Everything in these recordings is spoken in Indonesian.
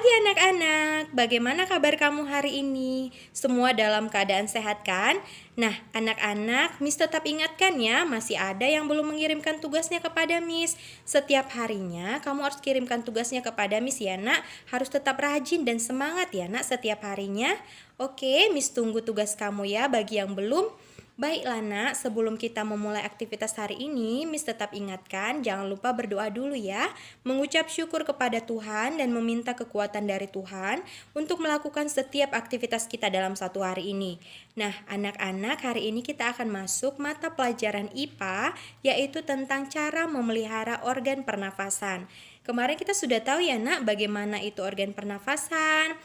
pagi anak-anak, bagaimana kabar kamu hari ini? Semua dalam keadaan sehat kan? Nah anak-anak, Miss tetap ingatkan ya, masih ada yang belum mengirimkan tugasnya kepada Miss. Setiap harinya kamu harus kirimkan tugasnya kepada Miss ya nak. Harus tetap rajin dan semangat ya nak setiap harinya. Oke, Miss tunggu tugas kamu ya bagi yang belum. Baiklah nak, sebelum kita memulai aktivitas hari ini, Miss tetap ingatkan jangan lupa berdoa dulu ya. Mengucap syukur kepada Tuhan dan meminta kekuatan dari Tuhan untuk melakukan setiap aktivitas kita dalam satu hari ini. Nah anak-anak, hari ini kita akan masuk mata pelajaran IPA, yaitu tentang cara memelihara organ pernafasan. Kemarin kita sudah tahu ya nak bagaimana itu organ pernafasan,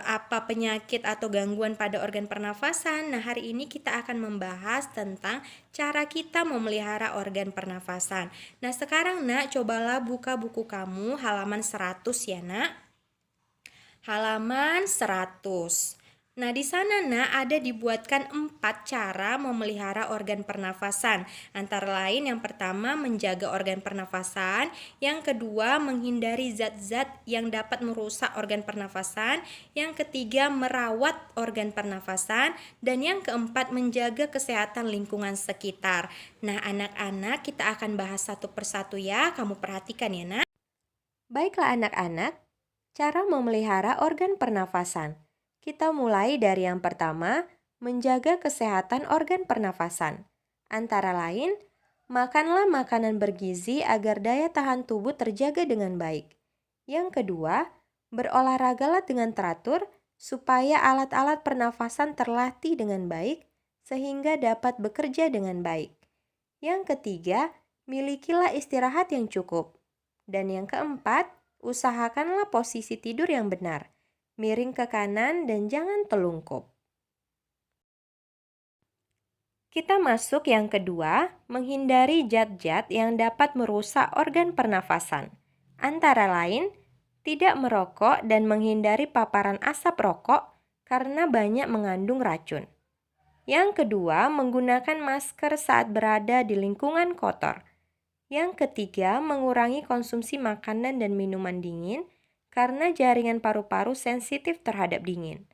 apa penyakit atau gangguan pada organ pernafasan. Nah hari ini kita akan membahas tentang cara kita memelihara organ pernafasan. Nah sekarang nak, cobalah buka buku kamu halaman 100 ya nak. Halaman 100. Nah, di sana nak ada dibuatkan 4 cara memelihara organ pernafasan. Antara lain yang pertama menjaga organ pernafasan, yang kedua menghindari zat-zat yang dapat merusak organ pernafasan, yang ketiga merawat organ pernafasan, dan yang keempat menjaga kesehatan lingkungan sekitar. Nah, anak-anak kita akan bahas satu persatu ya, kamu perhatikan ya nak. Baiklah anak-anak, cara memelihara organ pernafasan. Kita mulai dari yang pertama, menjaga kesehatan organ pernafasan. Antara lain, makanlah makanan bergizi agar daya tahan tubuh terjaga dengan baik. Yang kedua, berolahragalah dengan teratur supaya alat-alat pernafasan terlatih dengan baik sehingga dapat bekerja dengan baik. Yang ketiga, milikilah istirahat yang cukup. Dan yang keempat, usahakanlah posisi tidur yang benar. Miring ke kanan dan jangan telungkup. Kita masuk yang kedua, menghindari zat-zat yang dapat merusak organ pernafasan. Antara lain, tidak merokok dan menghindari paparan asap rokok karena banyak mengandung racun. Yang kedua, menggunakan masker saat berada di lingkungan kotor. Yang ketiga, mengurangi konsumsi makanan dan minuman dingin karena jaringan paru-paru sensitif terhadap dingin.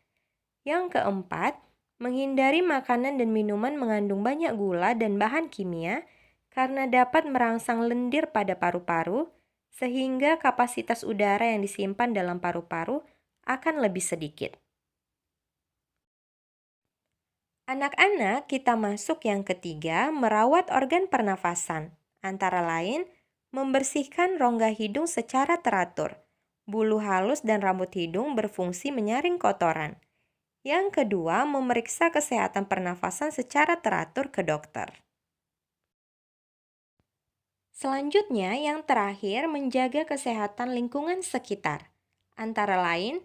Yang keempat, menghindari makanan dan minuman mengandung banyak gula dan bahan kimia karena dapat merangsang lendir pada paru-paru sehingga kapasitas udara yang disimpan dalam paru-paru akan lebih sedikit. Anak-anak, kita masuk yang ketiga, merawat organ pernafasan. Antara lain, membersihkan rongga hidung secara teratur. Bulu halus dan rambut hidung berfungsi menyaring kotoran. Yang kedua, memeriksa kesehatan pernafasan secara teratur ke dokter. Selanjutnya, yang terakhir, menjaga kesehatan lingkungan sekitar. Antara lain,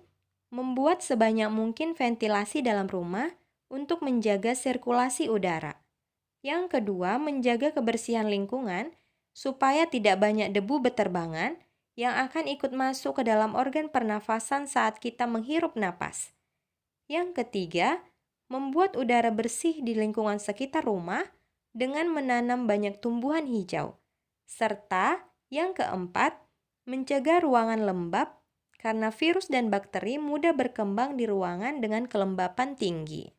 membuat sebanyak mungkin ventilasi dalam rumah untuk menjaga sirkulasi udara. Yang kedua, menjaga kebersihan lingkungan supaya tidak banyak debu beterbangan yang akan ikut masuk ke dalam organ pernafasan saat kita menghirup napas. Yang ketiga, membuat udara bersih di lingkungan sekitar rumah dengan menanam banyak tumbuhan hijau. Serta yang keempat, mencegah ruangan lembab karena virus dan bakteri mudah berkembang di ruangan dengan kelembapan tinggi.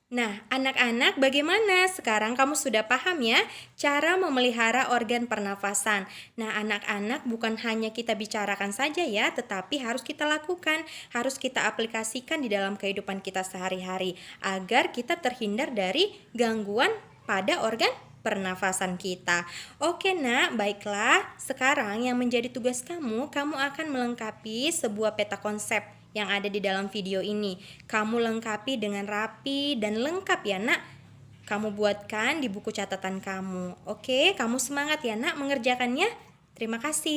Nah, anak-anak bagaimana? Sekarang kamu sudah paham ya cara memelihara organ pernafasan. Nah, anak-anak bukan hanya kita bicarakan saja ya, tetapi harus kita lakukan, harus kita aplikasikan di dalam kehidupan kita sehari-hari agar kita terhindar dari gangguan pada organ pernafasan kita. Oke nak, baiklah. Sekarang yang menjadi tugas kamu akan melengkapi sebuah peta konsep yang ada di dalam video ini. Kamu lengkapi dengan rapi dan lengkap ya nak. Kamu buatkan di buku catatan kamu. Oke, kamu semangat ya nak mengerjakannya. Terima kasih.